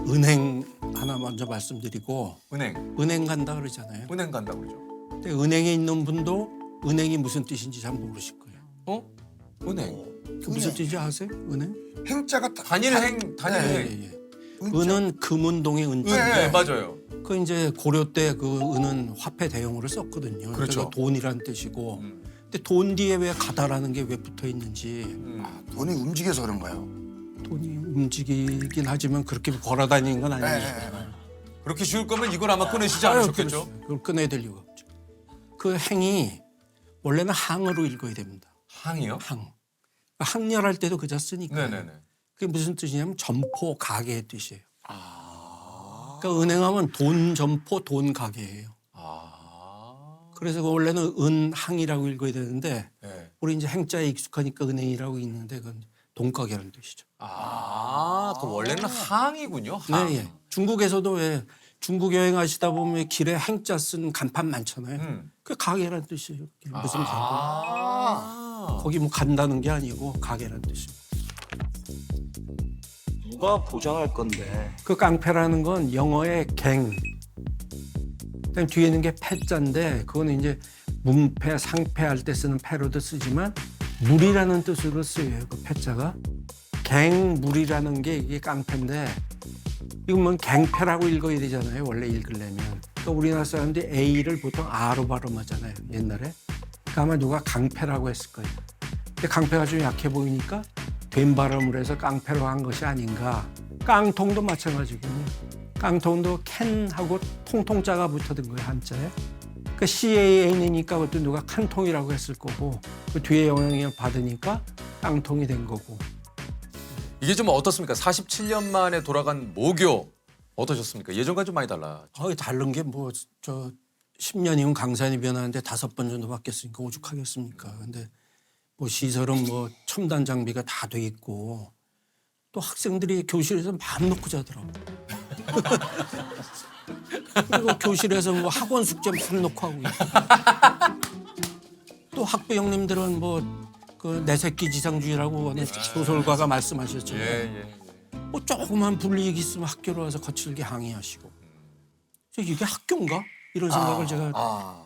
은행 하나 먼저 말씀드리고, 은행 간다 그러잖아요. 은행 간다고 그러죠. 근데 은행에 있는 분도 은행이 무슨 뜻인지 잘 모르실 거예요. 어? 은행. 그 무슨 뜻인지 아세요? 은행? 행자가 단일행. 예. 은자. 은은 금운동의 은자. 네, 맞아요. 그 이제 고려 때 그 은은 화폐 대용으로 썼거든요. 그렇죠. 그러니까 돈이란 뜻이고. 음. 근데 돈 뒤에 왜 가다라는 게 왜 붙어 있는지. 돈이 움직여서 그런가요? 돈이 움직이긴 하지만 그렇게 걸어 다니는 건 아니죠. 네. 그렇게 쉬울 거면 이걸 아마 꺼내시지 않으셨겠죠? 그걸 꺼내야 이유가 없죠. 그 행이 원래는 항으로 읽어야 됩니다. 항이요? 항. 항렬할 때도 그자 쓰니까. 네네네. 그게 무슨 뜻이냐면 점포 가게의 뜻이에요. 그러니까 은행하면 돈 점포 돈 가게예요. 그래서 그 원래는 은항이라고 읽어야 되는데 네. 우리 이제 행자에 익숙하니까 은행이라고 읽는데 그건 돈가게라는 뜻이죠. 그 원래는 항이군요. 항. 네, 예. 중국에서도 왜 중국 여행하시다 보면 왜 길에 행자 쓴 간판 많잖아요. 그 가게라는 뜻이에요. 무슨 가게. 거기 뭐 간다는 게 아니고 가게라는 뜻이에요. 누가 보장할 건데? 그 깡패라는 건 영어의 갱. 그다음 뒤에 있는 게 패자인데 그거는 이제 문패, 상패할 때 쓰는 패로도 쓰지만 물이라는 뜻으로 쓰여요. 그 패자가. 갱물이라는 게 이게 깡패인데 이건 뭐 갱패라고 읽어야 되잖아요. 원래 읽으려면. 그러니까 우리나라 사람들이 A를 보통 R로 발음하잖아요. 옛날에. 그러니까 아마 누가 강패라고 했을 거예요. 근데 강패가 좀 약해 보이니까 된 발음을 해서 깡패로 한 것이 아닌가. 깡통도 마찬가지군요. 깡통도 캔하고 통통자가 붙어든 거예요. 한자에. 그러니까 CAN이니까 그것도 누가 칸통이라고 했을 거고 그 뒤에 영향을 받으니까 깡통이 된 거고. 이게 좀 어떻습니까? 47년 만에 돌아간 모교 어떠셨습니까? 예전과 좀 많이 달라. 다른 게 뭐 저 10년이면 강산이 변하는데 5번 정도 바뀌었으니까 오죽하겠습니까. 근데 뭐 시설은 뭐 첨단 장비가 다 돼 있고 또 학생들이 교실에서 마음 놓고 자더라고. 그리고 교실에서 뭐 학원 숙제 막 놓고 하고 있고. 또 학부 형님들은 뭐 그 내 새끼 지상주의라고 하는 소설가가 말씀하셨죠. 뭐 조그만 불이익 있으면 학교로 와서 거칠게 항의하시고. 이게 학교인가? 이런 생각을 제가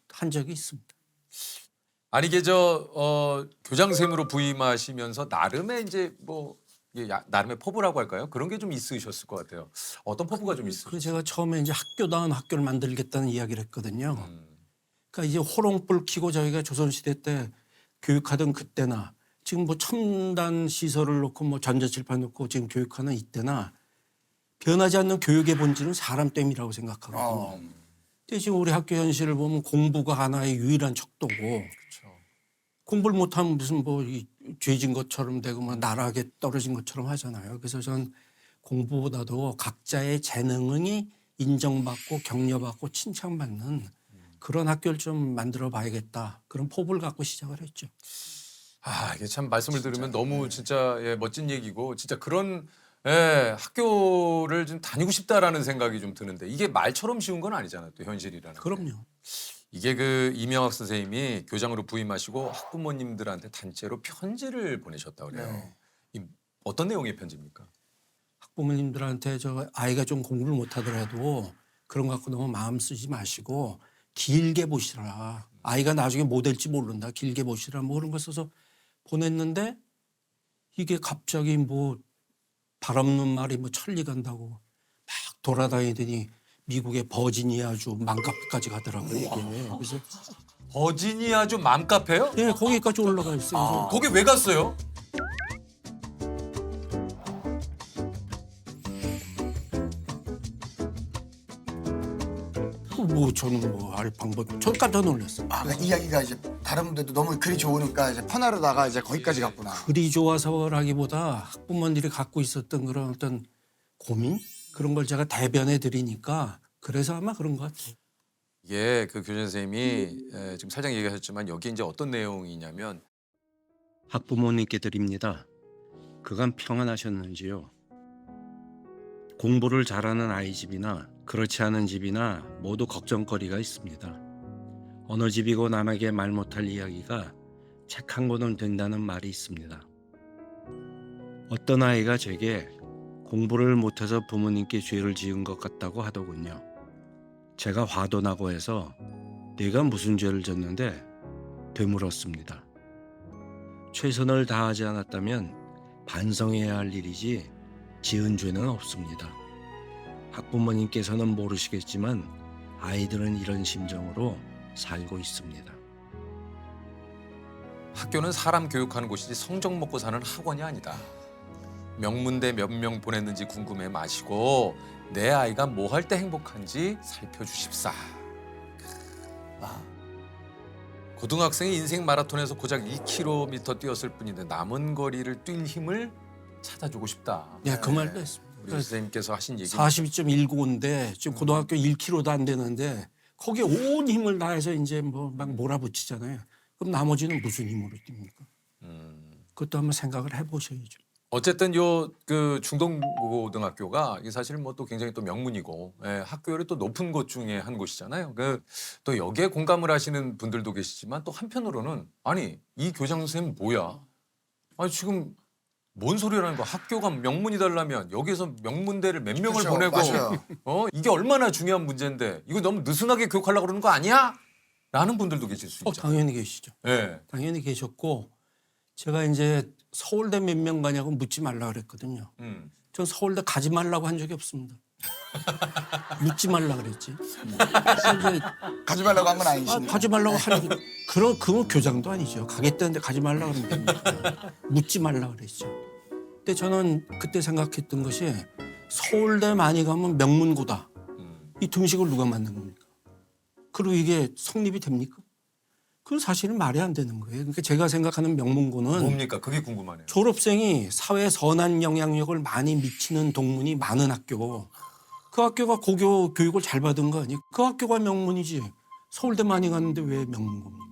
한 적이 있습니다. 아니 이게 교장선생으로 부임하시면서 나름의 이제 뭐 나름의 포부라고 할까요? 그런 게 좀 있으셨을 것 같아요. 어떤 포부가 좀 있으셨어요? 제가 처음에 이제 학교다운 학교를 만들겠다는 이야기를 했거든요. 그러니까 이제 호롱불 켜고 저희가 조선시대 때 교육하던 그때나 지금 뭐 첨단 시설을 놓고 뭐 전자칠판 놓고 지금 교육하는 이때나 변하지 않는 교육의 본질은 사람 때문이라고 생각하거든요. 근데 지금 우리 학교 현실을 보면 공부가 하나의 유일한 척도고 공부를 못하면 무슨 뭐 죄진 것처럼 되고 뭐 나락에 떨어진 것처럼 하잖아요. 그래서 전 공부보다도 각자의 재능이 인정받고 격려받고 칭찬받는 그런 학교를 좀 만들어 봐야겠다. 그런 포부를 갖고 시작을 했죠. 이게 참 말씀을 들으면 너무 진짜 멋진 얘기고 진짜 그런 학교를 좀 다니고 싶다라는 생각이 좀 드는데 이게 말처럼 쉬운 건 아니잖아요. 또 현실이라는. 그럼요. 이게 그 이명학 선생님이 교장으로 부임하시고 학부모님들한테 단체로 편지를 보내셨다고 그래요. 어떤 내용의 편지입니까? 학부모님들한테 저 아이가 좀 공부를 못하더라도 그런 거 갖고 너무 마음 쓰지 마시고 길게 보시라. 아이가 나중에 뭐 될지 모른다. 길게 보시라. 뭐 그런 거 써서 보냈는데 이게 갑자기 뭐 바람는 말이 뭐 천리 간다고 막 돌아다니더니 미국의 버지니아주 맘카페까지 가더라고요. 이게. 그래서 버지니아주 맘카페요? 네, 거기까지 올라가 있어요. 거기 왜 갔어요? 뭐 저는 뭐 알 방법. 저는 깜짝 놀랐어요. 그러니까 이야기가 이제 다른 분들도 너무 글이 좋으니까 이제 퍼나르다가 이제 거기까지 갔구나. 글이 좋아서라기보다 학부모님들이 갖고 있었던 그런 어떤 고민 그런 걸 제가 대변해 드리니까 그래서 아마 그런 것 같아요. 이게 그 교장 선생님이 지금 살짝 얘기하셨지만 여기 이제 어떤 내용이냐면 학부모님께 드립니다. 그간 평안하셨는지요? 공부를 잘하는 아이 집이나 그렇지 않은 집이나 모두 걱정거리가 있습니다. 어느 집이고 남에게 말 못할 이야기가 책 한 권은 된다는 말이 있습니다. 어떤 아이가 제게 공부를 못해서 부모님께 죄를 지은 것 같다고 하더군요. 제가 화도 나고 해서 내가 무슨 죄를 졌는데 되물었습니다. 최선을 다하지 않았다면 반성해야 할 일이지 지은 죄는 없습니다. 학부모님께서는 모르시겠지만 아이들은 이런 심정으로 살고 있습니다. 학교는 사람 교육하는 곳이지 성적 먹고 사는 학원이 아니다. 명문대 몇 명 보냈는지 궁금해 마시고 내 아이가 뭐 할 때 행복한지 살펴주십사. 고등학생이 인생 마라톤에서 고작 2km 뛰었을 뿐인데 남은 거리를 뛸 힘을 찾아주고 싶다. 네, 그 말도 했습니다. 우리 선생님께서 하신 얘기. 42.195인데 지금 고등학교 1km도 안 되는데 거기에 온 힘을 다해서 이제 뭐 막 몰아붙이잖아요. 그럼 나머지는 무슨 힘으로 뜁니까? 그것도 한번 생각을 해보셔야죠. 어쨌든 요 그 중동고등학교가 이게 사실 뭐 또 굉장히 또 명문이고 학교열이 또 높은 곳 중에 한 곳이잖아요. 그 또 여기에 공감을 하시는 분들도 계시지만 또 한편으로는 아니 이 교장 선생님 뭐야? 아니 지금 뭔 소리라는 거야? 학교가 명문이 달라면 여기서 명문대를 몇 명을 그렇죠, 보내고 맞아요. 이게 얼마나 중요한 문제인데 이거 너무 느슨하게 교육하려고 그러는 거 아니야? 라는 분들도 계실 수 있죠. 당연히 계시죠. 예. 당연히 계셨고 제가 이제 서울대 몇 명 가냐고 묻지 말라 그랬거든요. 전 서울대 가지 말라고 한 적이 없습니다. 묻지 말라 그랬지. 그래서 이제 가지 말라고 한 건 아니시네요. 가지 말라고 하는 그건 교장도 아니죠. 가겠다는데 가지 말라 그러면 됩니까? 묻지 말라 그랬죠. 근데 저는 그때 생각했던 것이 서울대 많이 가면 명문고다. 이 등식을 누가 만든 겁니까? 그리고 이게 성립이 됩니까? 그건 사실은 말이 안 되는 거예요. 그러니까 제가 생각하는 명문고는 뭡니까? 그게 궁금하네요. 졸업생이 사회에 선한 영향력을 많이 미치는 동문이 많은 학교. 그 학교가 고교 교육을 잘 받은 거 아니에요? 그 학교가 명문이지. 서울대 많이 갔는데 왜 명문고입니까?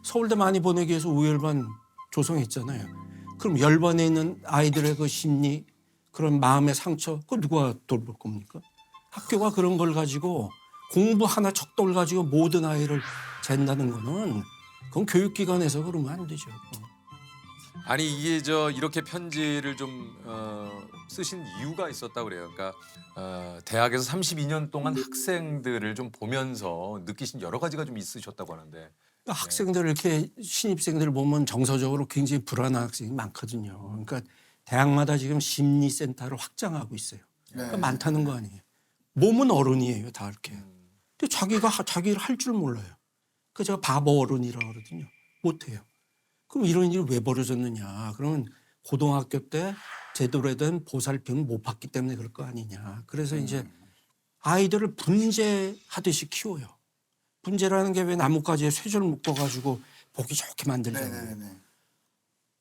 서울대 많이 보내기 위해서 우열반 조성했잖아요. 그럼 열반에 있는 아이들의 그 심리, 그런 마음의 상처, 그걸 누가 돌볼 겁니까? 학교가 그런 걸 가지고 공부 하나 척돌 가지고 모든 아이를 잰다는 거는 그건 교육기관에서 그러면 안 되죠. 아니 이게 이렇게 편지를 좀 쓰신 이유가 있었다고 그래요. 그러니까 대학에서 32년 동안 학생들을 좀 보면서 느끼신 여러 가지가 좀 있으셨다고 하는데 학생들 이렇게 신입생들 보면 정서적으로 굉장히 불안한 학생이 많거든요. 그러니까 대학마다 지금 심리센터를 확장하고 있어요. 그러니까 많다는 거 아니에요. 몸은 어른이에요, 다 이렇게. 근데 자기가 자기를 할 줄 몰라요. 그 제가 바보 어른이라고 그러거든요. 못해요. 그럼 이런 일이 왜 벌어졌느냐? 그러면 고등학교 때 제대로 된 보살핌을 못 받기 때문에 그럴 거 아니냐. 그래서 이제 아이들을 분재하듯이 키워요. 분재라는 게 왜 나뭇가지에 쇠줄 묶어가지고 보기 좋게 만들잖아요. 네네네.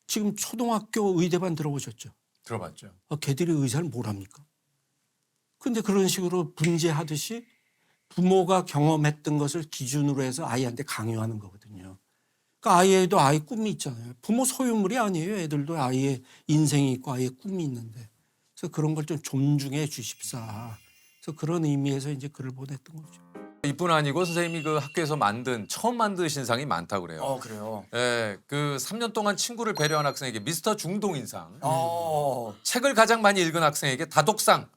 지금 초등학교 의대반 들어보셨죠? 들어봤죠. 걔들이 의사를 뭘 합니까? 근데 그런 식으로 분재하듯이 부모가 경험했던 것을 기준으로 해서 아이한테 강요하는 거거든요. 그러니까 아이에도 아이 꿈이 있잖아요. 부모 소유물이 아니에요. 애들도 아이의 인생이 있고 아이의 꿈이 있는데. 그래서 그런 걸 좀 존중해 주십사. 그래서 그런 의미에서 이제 글을 보냈던 거죠. 이뿐 아니고 선생님이 그 학교에서 처음 만드신 상이 많다고 그래요. 그래요. 예, 그 3년 동안 친구를 배려한 학생에게 미스터 중동인상, 어. 책을 가장 많이 읽은 학생에게 다독상,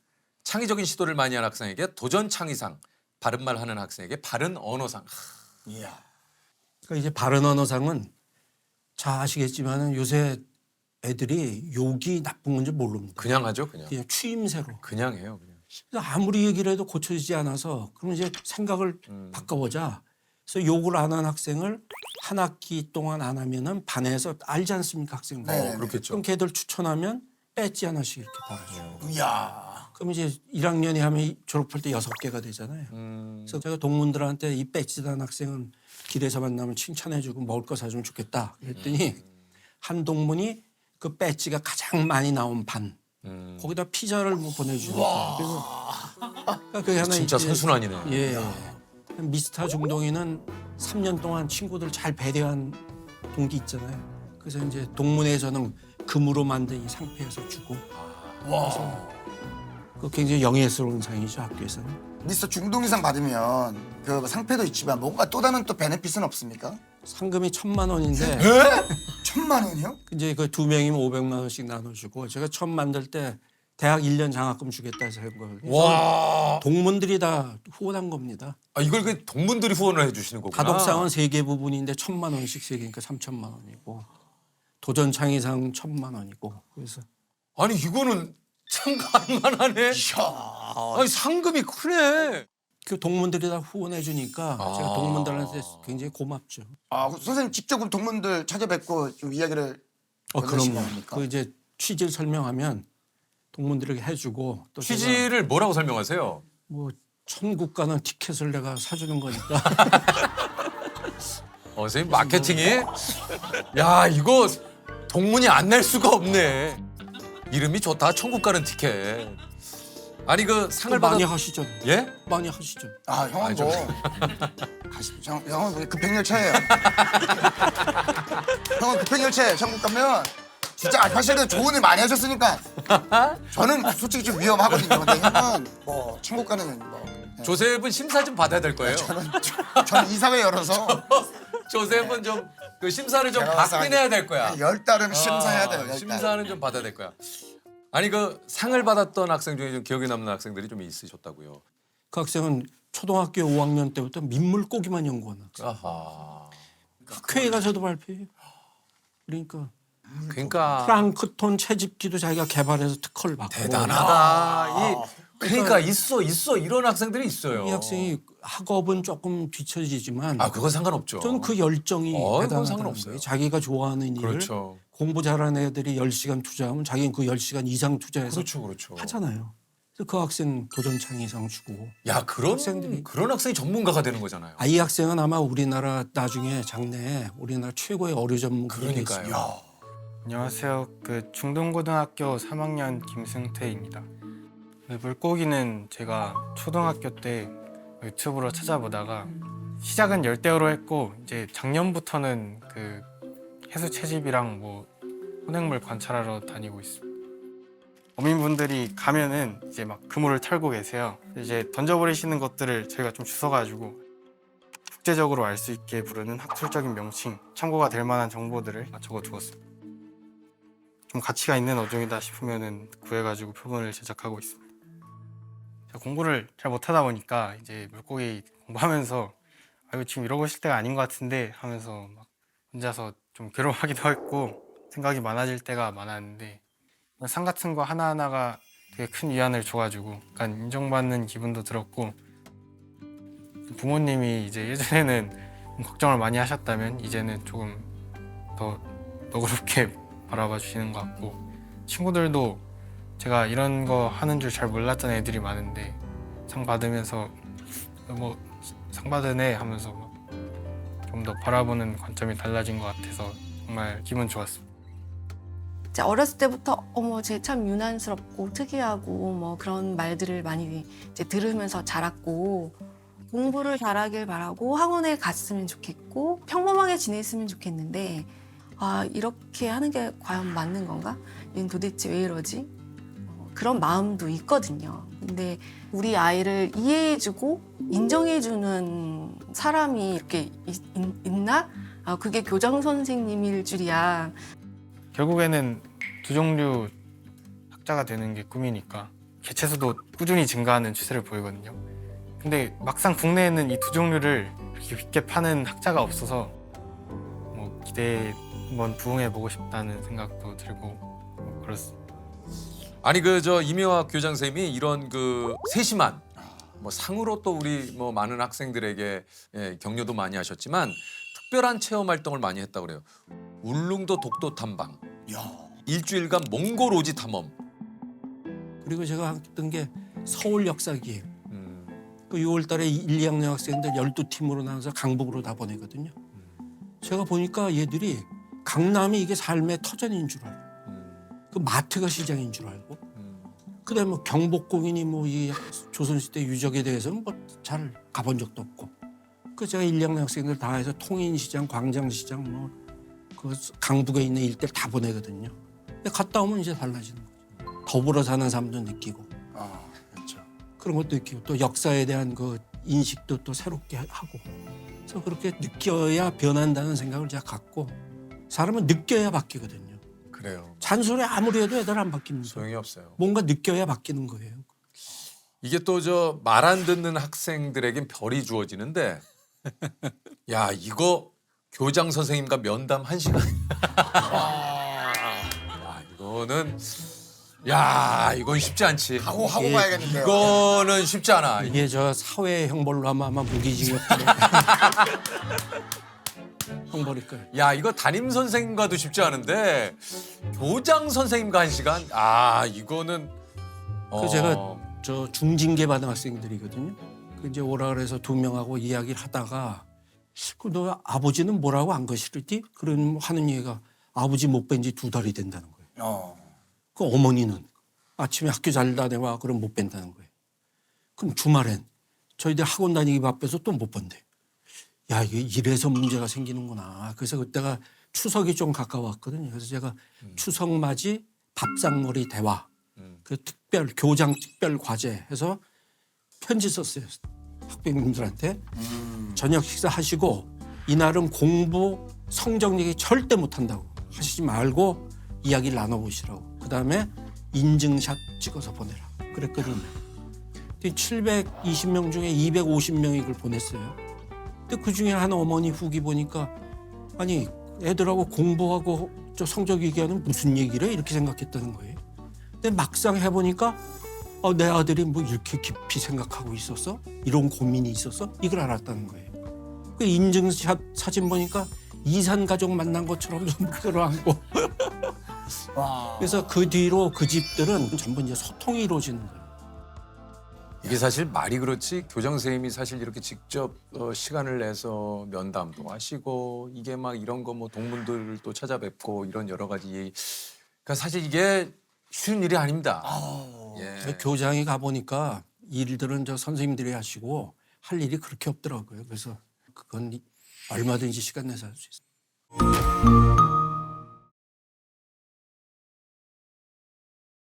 창의적인 시도를 많이 한 학생에게 도전 창의상, 바른말 하는 학생에게 바른 언어상. 이야. 그러니까 이제 바른 언어상은 잘 아시겠지만 요새 애들이 욕이 나쁜 건지 모릅니다. 그냥 하죠, 그냥. 그냥 추임새로. 그냥 해요, 그냥. 그래서 아무리 얘기를 해도 고쳐지지 않아서 그러면 이제 생각을 바꿔보자. 그래서 욕을 안 한 학생을 한 학기 동안 안 하면은 반에서 알지 않습니까 학생들. 네. 그렇겠죠. 그럼 걔들 추천하면 배지 하나씩 이렇게 달아줘요. 이야. 그럼 이제 1학년이 하면 졸업할 때 6개가 되잖아요. 그래서 제가 동문들한테 이 배지 단 학생은 길에서 만나면 칭찬해주고 먹을 거 사주면 좋겠다. 그랬더니 한 동문이 그 배지가 가장 많이 나온 반. 거기다 피자를 뭐 보내주니까. 그래서 그게 하나 진짜 이제 선순환이네. 예. 미스터 중동이는 3년 동안 친구들 잘 배려한 동기 있잖아요. 그래서 이제 동문회에서는 금으로 만든 이 상패에서 주고. 그 굉장히 영예스러운 상이죠 학교에서는. 미스터 중동이상 받으면 그 상패도 있지만 뭔가 또 다른 또 베네핏은 없습니까? 상금이 1,000만 원인데 에? 1,000만 원이요? 이제 그 두 명이면 500만 원씩 나눠주고 제가 처음 만들 때 대학 1년 장학금 주겠다 해서 한 거예요. 와. 동문들이 다 후원한 겁니다. 아, 이걸 그 동문들이 후원을 해주시는 거구나. 가독상은 3개 부분인데 1,000만 원씩 3개니까 3,000만 원이고 도전 창의상 1,000만 원이고 그래서 아니 이거는 참 갈만하네. 아니 상금이 크네. 그 동문들이 다 후원해 주니까 아. 제가 동문들한테 굉장히 고맙죠. 아, 그 선생님 직접 그럼 동문들 찾아뵙고 좀 이야기를 그럼요. 겁니까? 그 이제 취지를 설명하면 동문들에게 해주고 또 제가 취지를 뭐라고 설명하세요? 뭐 천국 가는 티켓을 내가 사주는 거니까 선생님 마케팅이 야 이거 동문이 안 낼 수가 없네. 이름이 좋다. 천국 가는 티켓. 아니 그 상을 많이 받아 하시죠. 예? 많이 하시죠. 아, 형은 아니, 뭐 가십시오. 형은 뭐 급행열차예요. 형은 급행열차에 천국 가면 진짜 사실은 좋은 일 많이 하셨으니까 저는 솔직히 좀 위험하거든요. 근데 형은 뭐 천국 가는 뭐 조셉은 심사 좀 받아야 될 거예요. 저는 이사회 열어서 조셉은 좀 그 심사를 좀 제가 받긴 해야 될 거야. 한 10달은 심사해야 돼요. 10달. 심사는 좀 받아야 될 거야. 아니 그 상을 받았던 학생 중에 좀 기억에 남는 학생들이 좀 있으셨다고요. 그 학생은 초등학교 5학년 때부터 민물고기만 연구하는 학생. 아하. 학회에 가서도 발표해요. 그러니까 그러니까 프랑크톤 채집기도 자기가 개발해서 특허를 받고 대단하다. 그러니까 있어 이런 학생들이 있어요. 이 학생이 학업은 조금 뒤처지지만 아 그건 상관없죠. 저는 그 열정이 그건 대단하다는 상관없어요. 거예요. 자기가 좋아하는 일을 그렇죠. 공부 잘하는 애들이 10시간 투자하면 자기는 그 10시간 이상 투자해서 그렇죠. 하잖아요. 그래서 그 학생 도전 창의상 주고 야 그런 학생들이. 그런 학생이 전문가가 되는 거잖아요. 이 학생은 아마 우리나라 나중에 장래에 우리나라 최고의 어류 전문가가 그러니까요. 되겠어요. 야. 안녕하세요. 그 중동고등학교 3학년 김승태입니다. 그 물고기는 제가 초등학교 때 유튜브로 찾아보다가 시작은 열대어로 했고 이제 작년부터는 그 해수 채집이랑 뭐 혼액물 관찰하러 다니고 있습니다. 어민분들이 가면은 이제 막 그물을 털고 계세요. 이제 던져버리시는 것들을 저희가 좀 주워가지고 국제적으로 알 수 있게 부르는 학술적인 명칭, 참고가 될 만한 정보들을 적어두었습니다. 좀 가치가 있는 어종이다 싶으면은 구해가지고 표본을 제작하고 있습니다. 제가 공부를 잘 못하다 보니까 이제 물고기 공부하면서 아, 이거 지금 이러고 있을 때가 아닌 것 같은데 하면서 막 혼자서 좀 괴로워하기도 했고 생각이 많아질 때가 많았는데 상 같은 거 하나하나가 되게 큰 위안을 줘가지고 약간 인정받는 기분도 들었고 부모님이 이제 예전에는 걱정을 많이 하셨다면 이제는 조금 더 너그럽게 바라봐 주시는 것 같고 친구들도 제가 이런 거 하는 줄 잘 몰랐던 애들이 많은데 상 받으면서 뭐 상 받은 애 하면서 좀 더 바라보는 관점이 달라진 것 같아서 정말 기분 좋았습니다. 이제 어렸을 때부터 어머 쟤 참 유난스럽고 특이하고 뭐 그런 말들을 많이 이제 들으면서 자랐고 공부를 잘하길 바라고 학원에 갔으면 좋겠고 평범하게 지냈으면 좋겠는데 아 이렇게 하는 게 과연 맞는 건가? 얘는 도대체 왜 이러지? 그런 마음도 있거든요. 근데 우리 아이를 이해해주고 인정해주는 사람이 이렇게 있나? 아, 그게 교장 선생님일 줄이야. 결국에는 두 종류 학자가 되는 게 꿈이니까 개체수도 꾸준히 증가하는 추세를 보이거든요. 근데 막상 국내에는 이 두 종류를 이렇게 쉽게 파는 학자가 없어서 뭐 기대에 한번 부응해보고 싶다는 생각도 들고 뭐 그렇습니다. 아니 그 저 이명학 교장 쌤이 이런 그 세심한 뭐 상으로 또 우리 뭐 많은 학생들에게 격려도 많이 하셨지만 특별한 체험 활동을 많이 했다고 그래요. 울릉도 독도 탐방, 야. 일주일간 몽골 오지 탐험. 그리고 제가 했던 게 서울 역사기예요. 음, 그 6월 달에 1, 2학년 학생들 12팀으로 나눠서 강북으로 다 보내거든요. 제가 보니까 얘들이 강남이 이게 삶의 터전인 줄 알고 그 마트가 시장인 줄 알고 그다음에 뭐 경복궁이니 뭐 이 조선시대 유적에 대해서는 뭐 잘 가본 적도 없고 그 제가 1, 2학년 학생들 다 해서 통인시장, 광장시장 뭐 그 강북에 있는 일대를 다 보내거든요. 근데 갔다 오면 이제 달라지는 거죠. 더불어 사는 삶도 느끼고 아, 그렇죠. 그런 것도 느끼고 또 역사에 대한 그 인식도 또 새롭게 하고 그래서 그렇게 느껴야 변한다는 생각을 제가 갖고 사람은 느껴야 바뀌거든요. 그래요. 잔소리 아무리 해도 애들 안 바뀝니다. 소용이 없어요. 뭔가 느껴야 바뀌는 거예요. 이게 또 저 말 안 듣는 학생들에겐 별이 주어지는데 야 이거 교장 선생님과 면담 1시간 야 이건 쉽지 않지. 하고 이게 가야겠는데요. 이거는 쉽지 않아. 이게 저 사회 형벌로 하면 아마 무기징역 형벌일 거예요. 야 이거 담임 선생님과도 쉽지 않은데 교장 선생님과 1시간 이거는 그 제가 저 중징계 받은 학생들이거든요. 그 이제 오라 그래서 2명하고 이야기를 하다가 너 아버지는 뭐라고 안 거시르디? 그런 하는 얘기가 아버지 못 뵌 지 2달이 된다는 거예요. 그 어머니는 아침에 학교 잘 다녀와 그럼 못 뵌다는 거예요. 그럼 주말엔 저희들 학원 다니기 바빠서 또 못 본대. 야 이게 이래서 문제가 생기는구나. 그래서 그때가 추석이 좀 가까웠거든요. 그래서 제가 추석 맞이 밥상머리 대화 그 교장 특별 과제 해서 편지 썼어요. 학부모님들한테 저녁 식사하시고 이날은 공부 성적 얘기 절대 못한다고 하시지 말고 이야기를 나눠보시라고. 그다음에 인증샷 찍어서 보내라 그랬거든요. 720명 중에 250명이 그걸 보냈어요. 근데 그중에 한 어머니 후기 보니까 아니 애들하고 공부하고 저 성적 얘기하는 무슨 얘기래 이렇게 생각했다는 거예요. 근데 막상 해보니까 내 아들이 뭐 이렇게 깊이 생각하고 있었어? 이런 고민이 있었어? 이걸 알았다는 거예요. 그 인증샷 사진 보니까 이산 가족 만난 것처럼 좀 끌어안고 그래서 그 뒤로 그 집들은 전부 이제 소통이 이루어지는 거예요. 이게 사실 말이 그렇지 교장 선생님이 사실 이렇게 직접 시간을 내서 면담도 하시고 이게 막 이런 거 뭐 동문들을 또 찾아뵙고 이런 여러 가지 그러니까 사실 이게 쉬운 일이 아닙니다. 예. 교장이 가보니까 일들은 저 선생님들이 하시고 할 일이 그렇게 없더라고요. 그래서 그건 얼마든지 시간 내서 할 수 있어요.